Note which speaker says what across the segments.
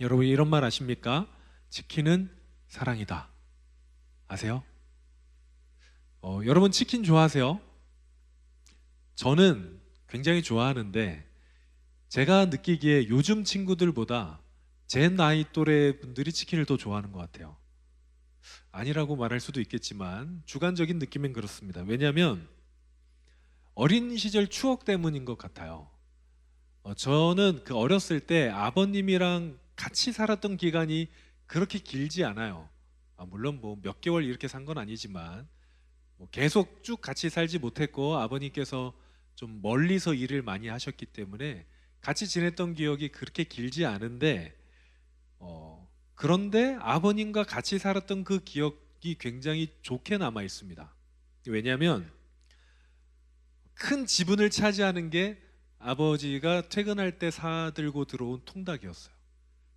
Speaker 1: 여러분 이런 말 아십니까? 치킨은 사랑이다. 아세요? 여러분 치킨 좋아하세요? 저는 굉장히 좋아하는데 제가 느끼기에 요즘 친구들보다 제 나이 또래 분들이 치킨을 더 좋아하는 것 같아요. 아니라고 말할 수도 있겠지만 주관적인 느낌은 그렇습니다. 왜냐하면 어린 시절 추억 때문인 것 같아요. 저는 그 어렸을 때 아버님이랑 같이 살았던 기간이 그렇게 길지 않아요. 물론 뭐 몇 개월 이렇게 산 건 아니지만 뭐 계속 쭉 같이 살지 못했고 아버님께서 좀 멀리서 일을 많이 하셨기 때문에 같이 지냈던 기억이 그렇게 길지 않은데 그런데 아버님과 같이 살았던 그 기억이 굉장히 좋게 남아 있습니다. 왜냐하면 큰 지분을 차지하는 게 아버지가 퇴근할 때 사들고 들어온 통닭이었어요.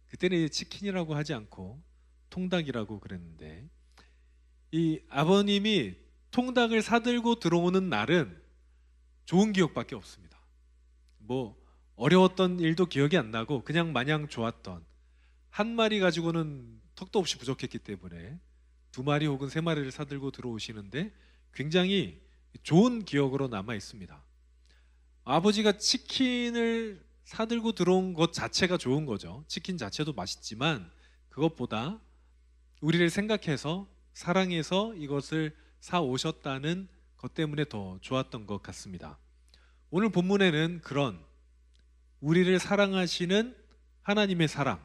Speaker 1: 그때는 이제 치킨이라고 하지 않고 통닭이라고 그랬는데 이 아버님이 통닭을 사들고 들어오는 날은 좋은 기억밖에 없습니다. 뭐 어려웠던 일도 기억이 안 나고 그냥 마냥 좋았던 한 마리 가지고는 턱도 없이 부족했기 때문에 두 마리 혹은 세 마리를 사들고 들어오시는데 굉장히 좋은 기억으로 남아 있습니다. 아버지가 치킨을 사들고 들어온 것 자체가 좋은 거죠. 치킨 자체도 맛있지만 그것보다 우리를 생각해서 사랑해서 이것을 사 오셨다는 것 때문에 더 좋았던 것 같습니다. 오늘 본문에는 그런 우리를 사랑하시는 하나님의 사랑,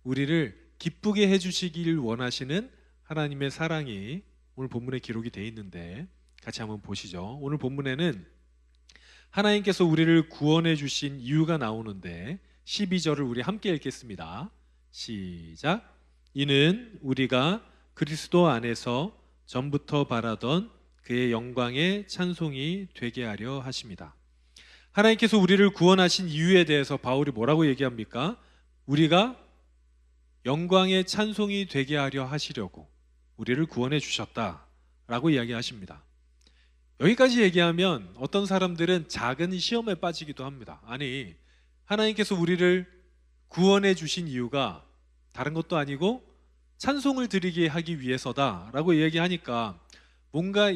Speaker 1: 우리를 기쁘게 해주시길 원하시는 하나님의 사랑이 오늘 본문에 기록이 되어 있는데 같이 한번 보시죠. 오늘 본문에는 하나님께서 우리를 구원해 주신 이유가 나오는데 12절을 우리 함께 읽겠습니다. 시작. 이는 우리가 그리스도 안에서 전부터 바라던 그의 영광의 찬송이 되게 하려 하십니다. 하나님께서 우리를 구원하신 이유에 대해서 바울이 뭐라고 얘기합니까? 우리가 영광의 찬송이 되게 하려 하시려고 우리를 구원해 주셨다라고 이야기하십니다. 여기까지 얘기하면 어떤 사람들은 작은 시험에 빠지기도 합니다. 아니, 하나님께서 우리를 구원해 주신 이유가 다른 것도 아니고 찬송을 드리게 하기 위해서다라고 얘기하니까 뭔가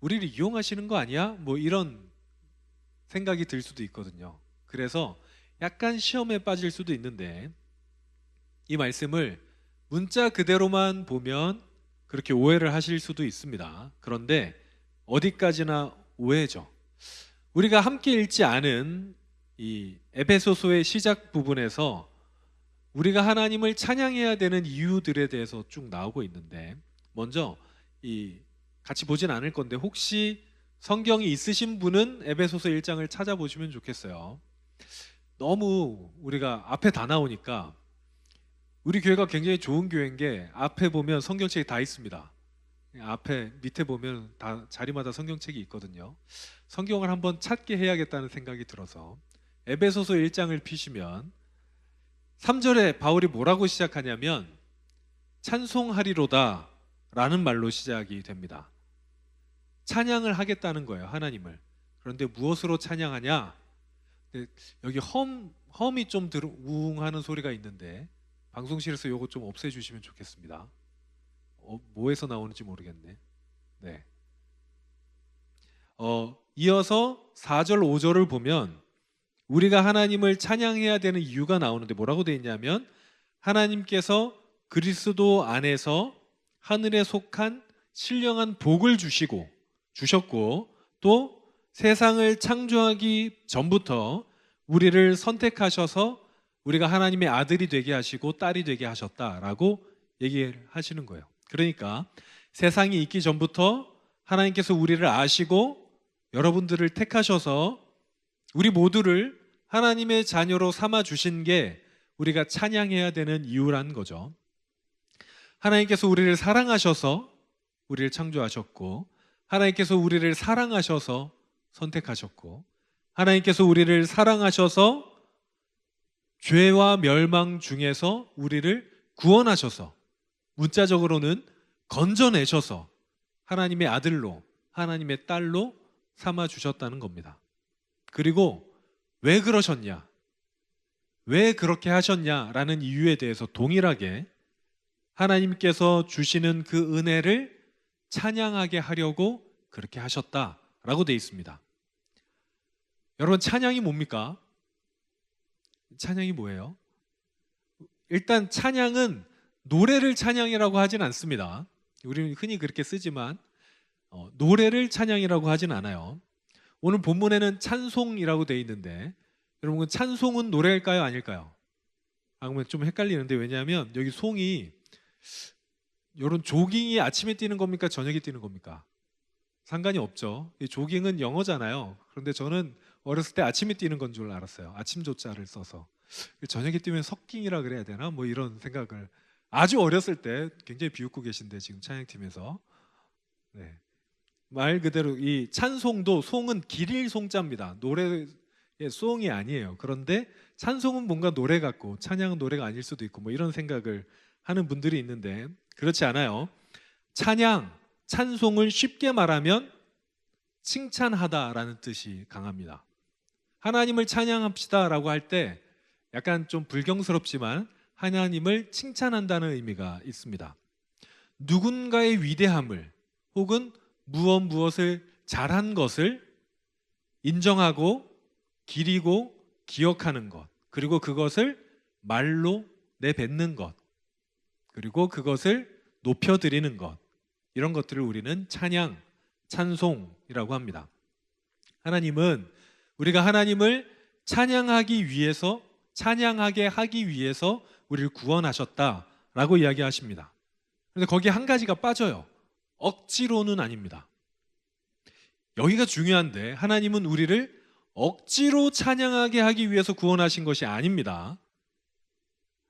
Speaker 1: 우리를 이용하시는 거 아니야? 뭐 이런 생각이 들 수도 있거든요. 그래서 약간 시험에 빠질 수도 있는데 이 말씀을 문자 그대로만 보면 그렇게 오해를 하실 수도 있습니다. 그런데 어디까지나 오해죠. 우리가 함께 읽지 않은 이 에베소서의 시작 부분에서 우리가 하나님을 찬양해야 되는 이유들에 대해서 쭉 나오고 있는데 먼저 같이 보진 않을 건데 혹시 성경이 있으신 분은 에베소서 1장을 찾아보시면 좋겠어요. 너무 우리가 앞에 다 나오니까 우리 교회가 굉장히 좋은 교회인 게 앞에 보면 성경책이 다 있습니다. 앞에 밑에 보면 다 자리마다 성경책이 있거든요. 성경을 한번 찾게 해야겠다는 생각이 들어서 에베소서 1장을 피시면 3절에 바울이 뭐라고 시작하냐면 찬송하리로다 라는 말로 시작이 됩니다. 찬양을 하겠다는 거예요, 하나님을. 그런데 무엇으로 찬양하냐? 여기 험이 좀 우웅하는 소리가 있는데 방송실에서 이거 좀 없애주시면 좋겠습니다. 뭐에서 나오는지 모르겠네. 네. 이어서 4절, 5절을 보면 우리가 하나님을 찬양해야 되는 이유가 나오는데 뭐라고 되어 있냐면 하나님께서 그리스도 안에서 하늘에 속한 신령한 복을 주셨고 또 세상을 창조하기 전부터 우리를 선택하셔서 우리가 하나님의 아들이 되게 하시고 딸이 되게 하셨다라고 얘기를 하시는 거예요. 그러니까 세상이 있기 전부터 하나님께서 우리를 아시고 여러분들을 택하셔서 우리 모두를 하나님의 자녀로 삼아 주신 게 우리가 찬양해야 되는 이유라는 거죠. 하나님께서 우리를 사랑하셔서 우리를 창조하셨고 하나님께서 우리를 사랑하셔서 선택하셨고 하나님께서 우리를 사랑하셔서 죄와 멸망 중에서 우리를 구원하셔서 문자적으로는 건져내셔서 하나님의 아들로 하나님의 딸로 삼아 주셨다는 겁니다. 그리고 왜 그러셨냐? 왜 그렇게 하셨냐라는 이유에 대해서 동일하게 하나님께서 주시는 그 은혜를 찬양하게 하려고 그렇게 하셨다라고 되어 있습니다. 여러분, 찬양이 뭡니까? 찬양이 뭐예요? 일단 찬양은 노래를 찬양이라고 하진 않습니다. 우리는 흔히 그렇게 쓰지만 노래를 찬양이라고 하진 않아요. 오늘 본문에는 찬송이라고 되어 있는데, 여러분, 찬송은 노래일까요, 아닐까요? 그러면 좀 헷갈리는데, 왜냐하면 여기 송이, 이런 조깅이 아침에 뛰는 겁니까, 저녁에 뛰는 겁니까? 상관이 없죠. 이 조깅은 영어잖아요. 그런데 저는 어렸을 때 아침에 뛰는 건 줄 알았어요. 아침 조자를 써서. 저녁에 뛰면 석깅이라 그래야 되나? 뭐 이런 생각을 아주 어렸을 때 굉장히 비웃고 계신데, 지금 찬양팀에서. 네. 말 그대로 이 찬송도, 송은 길일 송자입니다. 노래의 송이 아니에요. 그런데 찬송은 뭔가 노래 같고 찬양은 노래가 아닐 수도 있고 뭐 이런 생각을 하는 분들이 있는데, 그렇지 않아요. 찬양, 찬송을 쉽게 말하면 칭찬하다라는 뜻이 강합니다. 하나님을 찬양합시다라고 할 때 약간 좀 불경스럽지만 하나님을 칭찬한다는 의미가 있습니다. 누군가의 위대함을 혹은 무엇을 잘한 것을 인정하고 기리고 기억하는 것, 그리고 그것을 말로 내뱉는 것, 그리고 그것을 높여드리는 것, 이런 것들을 우리는 찬양, 찬송이라고 합니다. 하나님은 우리가 하나님을 찬양하게 하기 위해서 우리를 구원하셨다라고 이야기하십니다. 그런데 거기에 한 가지가 빠져요. 억지로는 아닙니다. 여기가 중요한데, 하나님은 우리를 억지로 찬양하게 하기 위해서 구원하신 것이 아닙니다.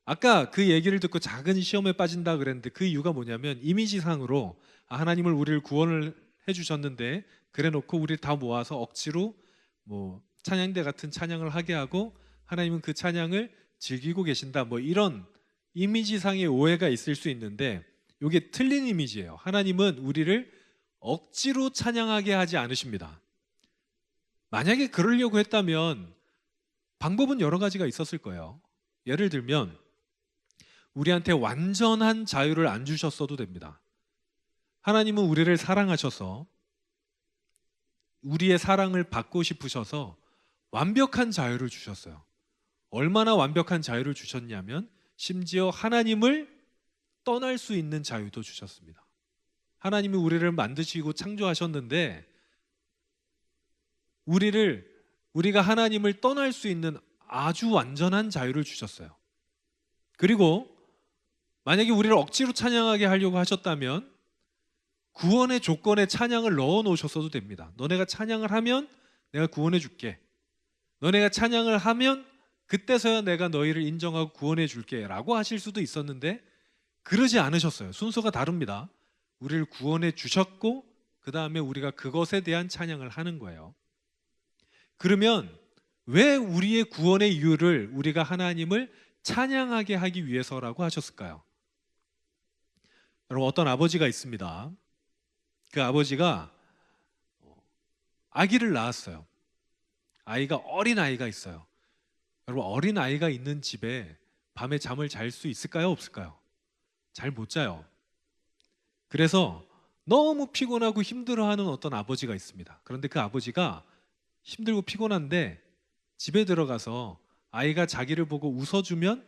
Speaker 1: 아까 그 얘기를 듣고 작은 시험에 빠진다 그랬는데, 그 이유가 뭐냐면 이미지상으로 하나님을 우리를 구원을 해주셨는데 그래 놓고 우리를 다 모아서 억지로 뭐 찬양대 같은 찬양을 하게 하고 하나님은 그 찬양을 즐기고 계신다, 뭐 이런 이미지상의 오해가 있을 수 있는데, 이게 틀린 이미지예요. 하나님은 우리를 억지로 찬양하게 하지 않으십니다. 만약에 그러려고 했다면 방법은 여러 가지가 있었을 거예요. 예를 들면 우리한테 완전한 자유를 안 주셨어도 됩니다. 하나님은 우리를 사랑하셔서 우리의 사랑을 받고 싶으셔서 완벽한 자유를 주셨어요. 얼마나 완벽한 자유를 주셨냐면 심지어 하나님을 떠날 수 있는 자유도 주셨습니다. 하나님이 우리를 만드시고 창조하셨는데 우리가 하나님을 떠날 수 있는 아주 완전한 자유를 주셨어요. 그리고 만약에 우리를 억지로 찬양하게 하려고 하셨다면 구원의 조건에 찬양을 넣어 놓으셨어도 됩니다. 너네가 찬양을 하면 내가 구원해 줄게. 너네가 찬양을 하면 그때서야 내가 너희를 인정하고 구원해 줄게 라고 하실 수도 있었는데, 그러지 않으셨어요. 순서가 다릅니다. 우리를 구원해 주셨고 그 다음에 우리가 그것에 대한 찬양을 하는 거예요. 그러면 왜 우리의 구원의 이유를 우리가 하나님을 찬양하게 하기 위해서라고 하셨을까요? 여러분, 어떤 아버지가 있습니다. 그 아버지가 아기를 낳았어요. 어린 아이가 있어요. 여러분, 어린 아이가 있는 집에 밤에 잠을 잘 수 있을까요, 없을까요? 잘 못 자요. 그래서 너무 피곤하고 힘들어하는 어떤 아버지가 있습니다. 그런데 그 아버지가 힘들고 피곤한데 집에 들어가서 아이가 자기를 보고 웃어주면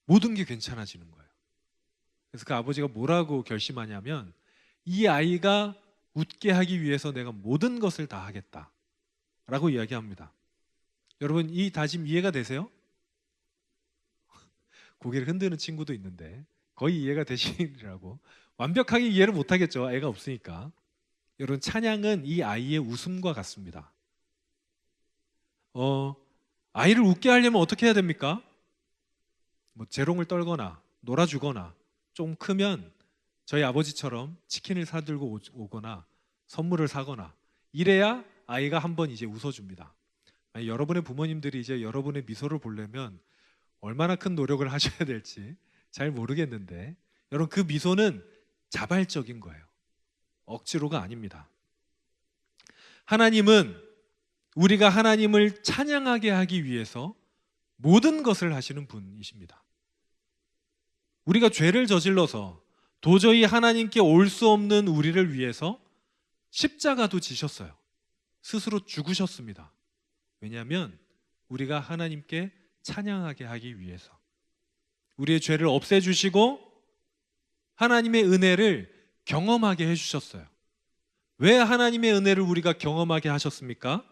Speaker 1: 모든 게 괜찮아지는 거예요. 그래서 그 아버지가 뭐라고 결심하냐면, 이 아이가 웃게 하기 위해서 내가 모든 것을 다 하겠다 라고 이야기합니다. 여러분, 이 다짐 이해가 되세요? 고개를 흔드는 친구도 있는데 거의 이해가 되시리라고. 완벽하게 이해를 못하겠죠, 애가 없으니까. 여러분, 찬양은 이 아이의 웃음과 같습니다. 아이를 웃게 하려면 어떻게 해야 됩니까? 뭐 재롱을 떨거나 놀아주거나, 좀 크면 저희 아버지처럼 치킨을 사들고 오거나 선물을 사거나, 이래야 아이가 한번 이제 웃어줍니다. 아니, 여러분의 부모님들이 이제 여러분의 미소를 보려면 얼마나 큰 노력을 하셔야 될지 잘 모르겠는데, 여러분, 그 미소는 자발적인 거예요. 억지로가 아닙니다. 하나님은 우리가 하나님을 찬양하게 하기 위해서 모든 것을 하시는 분이십니다. 우리가 죄를 저질러서 도저히 하나님께 올 수 없는 우리를 위해서 십자가도 지셨어요. 스스로 죽으셨습니다. 왜냐하면 우리가 하나님께 찬양하게 하기 위해서. 우리의 죄를 없애주시고 하나님의 은혜를 경험하게 해주셨어요. 왜 하나님의 은혜를 우리가 경험하게 하셨습니까?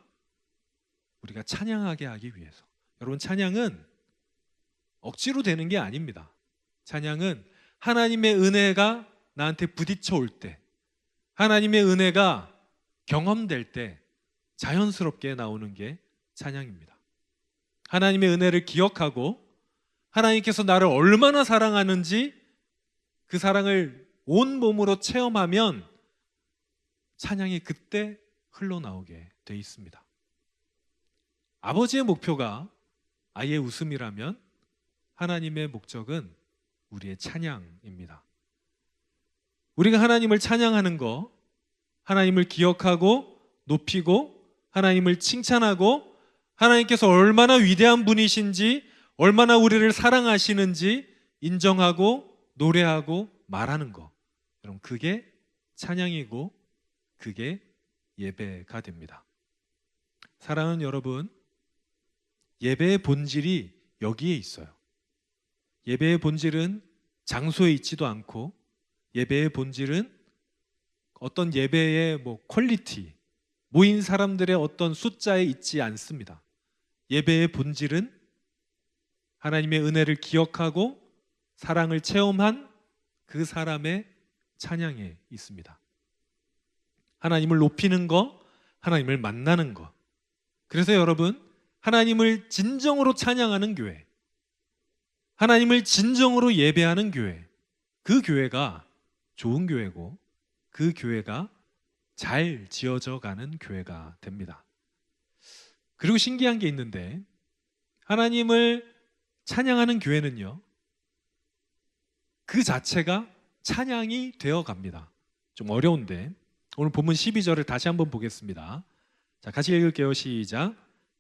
Speaker 1: 우리가 찬양하게 하기 위해서. 여러분, 찬양은 억지로 되는 게 아닙니다. 찬양은 하나님의 은혜가 나한테 부딪혀 올 때, 하나님의 은혜가 경험될 때 자연스럽게 나오는 게 찬양입니다. 하나님의 은혜를 기억하고 하나님께서 나를 얼마나 사랑하는지 그 사랑을 온 몸으로 체험하면 찬양이 그때 흘러나오게 돼 있습니다. 아버지의 목표가 아이의 웃음이라면 하나님의 목적은 우리의 찬양입니다. 우리가 하나님을 찬양하는 거, 하나님을 기억하고 높이고 하나님을 칭찬하고 하나님께서 얼마나 위대한 분이신지, 얼마나 우리를 사랑하시는지 인정하고 노래하고 말하는 거, 여러분, 그게 찬양이고 그게 예배가 됩니다. 사랑하는 여러분, 예배의 본질이 여기에 있어요. 예배의 본질은 장소에 있지도 않고, 예배의 본질은 어떤 예배의 퀄리티, 모인 사람들의 어떤 숫자에 있지 않습니다. 예배의 본질은 하나님의 은혜를 기억하고 사랑을 체험한 그 사람의 찬양에 있습니다. 하나님을 높이는 거, 하나님을 만나는 거. 그래서 여러분, 하나님을 진정으로 찬양하는 교회, 하나님을 진정으로 예배하는 교회, 그 교회가 좋은 교회고 그 교회가 잘 지어져 가는 교회가 됩니다. 그리고 신기한 게 있는데, 하나님을 찬양하는 교회는요, 그 자체가 찬양이 되어 갑니다. 좀 어려운데 오늘 본문 12절을 다시 한번 보겠습니다. 자, 같이 읽을게요. 시작.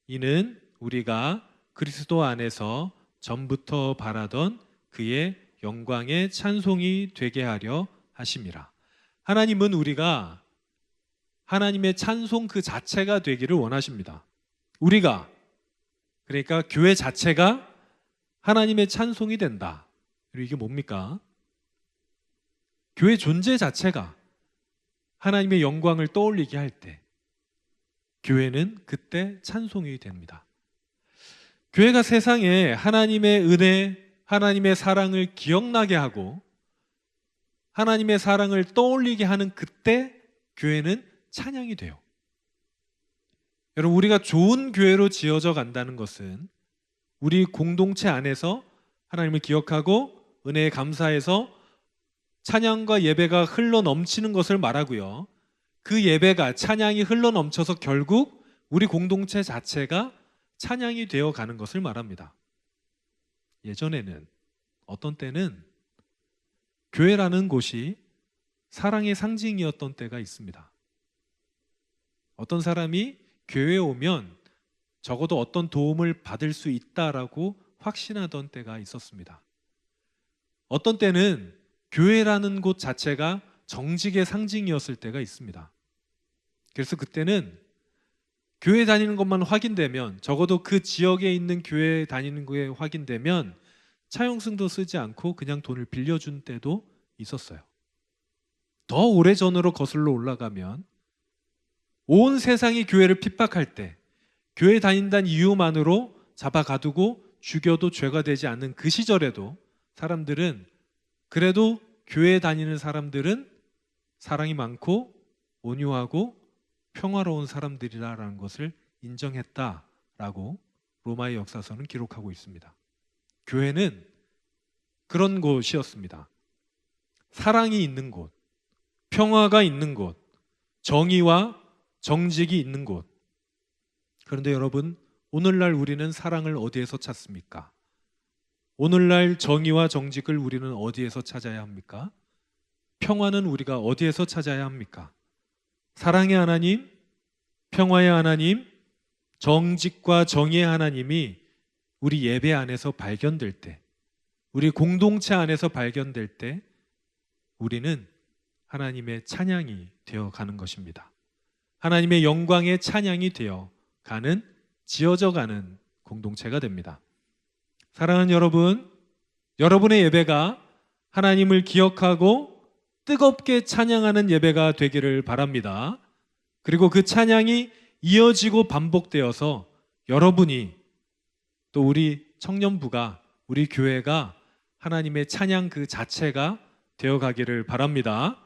Speaker 1: 이는 우리가 그리스도 안에서 전부터 바라던 그의 영광의 찬송이 되게 하려 하심이라. 하나님은 우리가 하나님의 찬송 그 자체가 되기를 원하십니다. 우리가, 그러니까 교회 자체가 하나님의 찬송이 된다. 그리고 이게 뭡니까? 교회 존재 자체가 하나님의 영광을 떠올리게 할 때 교회는 그때 찬송이 됩니다. 교회가 세상에 하나님의 은혜, 하나님의 사랑을 기억나게 하고 하나님의 사랑을 떠올리게 하는 그때 교회는 찬양이 돼요. 여러분, 우리가 좋은 교회로 지어져 간다는 것은 우리 공동체 안에서 하나님을 기억하고 은혜에 감사해서 찬양과 예배가 흘러 넘치는 것을 말하고요, 그 예배가, 찬양이 흘러 넘쳐서 결국 우리 공동체 자체가 찬양이 되어 가는 것을 말합니다. 예전에는, 어떤 때는 교회라는 곳이 사랑의 상징이었던 때가 있습니다. 어떤 사람이 교회에 오면 적어도 어떤 도움을 받을 수 있다라고 확신하던 때가 있었습니다. 어떤 때는 교회라는 곳 자체가 정직의 상징이었을 때가 있습니다. 그래서 그때는 교회 다니는 것만 확인되면, 적어도 그 지역에 있는 교회 다니는 거에 확인되면 차용증도 쓰지 않고 그냥 돈을 빌려준 때도 있었어요. 더 오래전으로 거슬러 올라가면 온 세상이 교회를 핍박할 때 교회 다닌다는 이유만으로 잡아가두고 죽여도 죄가 되지 않는 그 시절에도 사람들은, 그래도 교회 다니는 사람들은 사랑이 많고 온유하고 평화로운 사람들이라는 것을 인정했다라고 로마의 역사서는 기록하고 있습니다. 교회는 그런 곳이었습니다. 사랑이 있는 곳, 평화가 있는 곳, 정의와 정직이 있는 곳. 그런데 여러분, 오늘날 우리는 사랑을 어디에서 찾습니까? 오늘날 정의와 정직을 우리는 어디에서 찾아야 합니까? 평화는 우리가 어디에서 찾아야 합니까? 사랑의 하나님, 평화의 하나님, 정직과 정의의 하나님이 우리 예배 안에서 발견될 때, 우리 공동체 안에서 발견될 때 우리는 하나님의 찬양이 되어 가는 것입니다. 하나님의 영광의 찬양이 되어 가는, 지어져 가는 공동체가 됩니다. 사랑하는 여러분, 여러분의 예배가 하나님을 기억하고 뜨겁게 찬양하는 예배가 되기를 바랍니다. 그리고 그 찬양이 이어지고 반복되어서 여러분이, 또 우리 청년부가, 우리 교회가 하나님의 찬양 그 자체가 되어 가기를 바랍니다.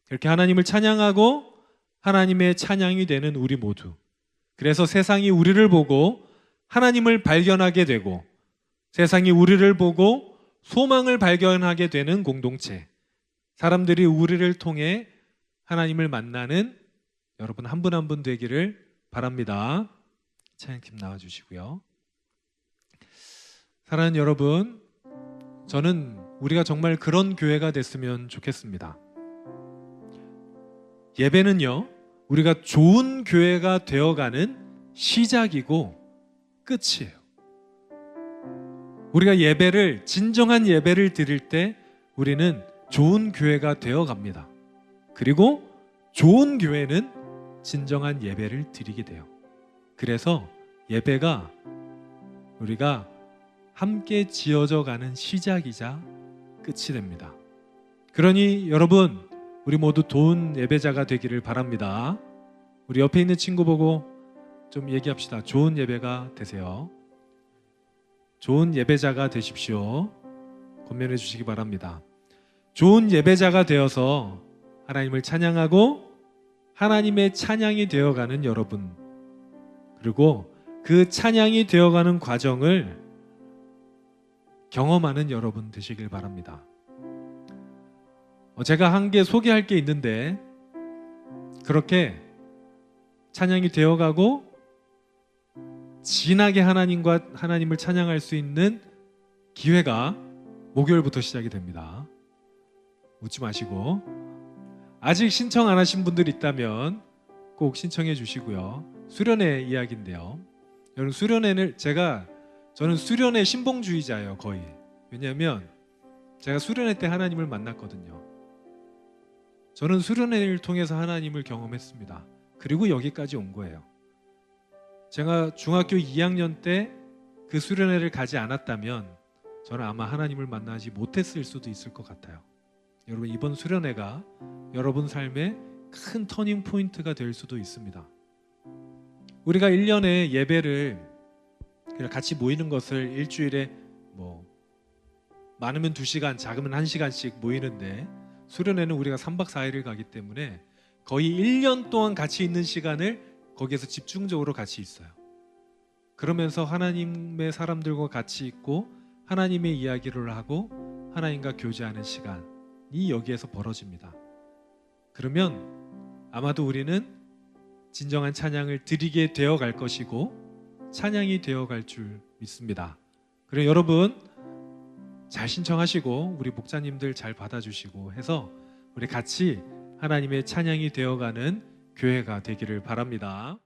Speaker 1: 이렇게 하나님을 찬양하고 하나님의 찬양이 되는 우리 모두, 그래서 세상이 우리를 보고 하나님을 발견하게 되고 세상이 우리를 보고 소망을 발견하게 되는 공동체, 사람들이 우리를 통해 하나님을 만나는 여러분 한 분 한 분 되기를 바랍니다. 찬양팀 나와주시고요. 사랑하는 여러분, 저는 우리가 정말 그런 교회가 됐으면 좋겠습니다. 예배는요, 우리가 좋은 교회가 되어가는 시작이고 끝이에요. 우리가 예배를, 진정한 예배를 드릴 때 우리는 좋은 교회가 되어갑니다. 그리고 좋은 교회는 진정한 예배를 드리게 돼요. 그래서 예배가 우리가 함께 지어져 가는 시작이자 끝이 됩니다. 그러니 여러분, 우리 모두 좋은 예배자가 되기를 바랍니다. 우리 옆에 있는 친구 보고 좀 얘기합시다. 좋은 예배가 되세요. 좋은 예배자가 되십시오. 권면해 주시기 바랍니다. 좋은 예배자가 되어서 하나님을 찬양하고 하나님의 찬양이 되어가는 여러분, 그리고 그 찬양이 되어가는 과정을 경험하는 여러분 되시길 바랍니다. 제가 한 개 소개할 게 있는데, 그렇게 찬양이 되어가고 진하게 하나님을 찬양할 수 있는 기회가 목요일부터 시작이 됩니다. 웃지 마시고, 아직 신청 안 하신 분들 있다면 꼭 신청해 주시고요. 수련회 이야기인데요, 여러분, 수련회는 저는 수련회 신봉주의자예요, 거의. 왜냐하면 제가 수련회 때 하나님을 만났거든요. 저는 수련회를 통해서 하나님을 경험했습니다. 그리고 여기까지 온 거예요. 제가 중학교 2학년 때 그 수련회를 가지 않았다면 저는 아마 하나님을 만나지 못했을 수도 있을 것 같아요. 여러분, 이번 수련회가 여러분 삶의 큰 터닝 포인트가 될 수도 있습니다. 우리가 1년에 예배를 같이 모이는 것을 일주일에 많으면 2시간, 작으면 1시간씩 모이는데, 수련회는 우리가 3박 4일을 가기 때문에 거의 1년 동안 같이 있는 시간을 거기에서 집중적으로 같이 있어요. 그러면서 하나님의 사람들과 같이 있고 하나님의 이야기를 하고 하나님과 교제하는 시간이 여기에서 벌어집니다. 그러면 아마도 우리는 진정한 찬양을 드리게 되어 갈 것이고 찬양이 되어 갈 줄 믿습니다. 그래, 여러분 잘 신청하시고 우리 목사님들 잘 받아주시고 해서 우리 같이 하나님의 찬양이 되어가는 교회가 되기를 바랍니다.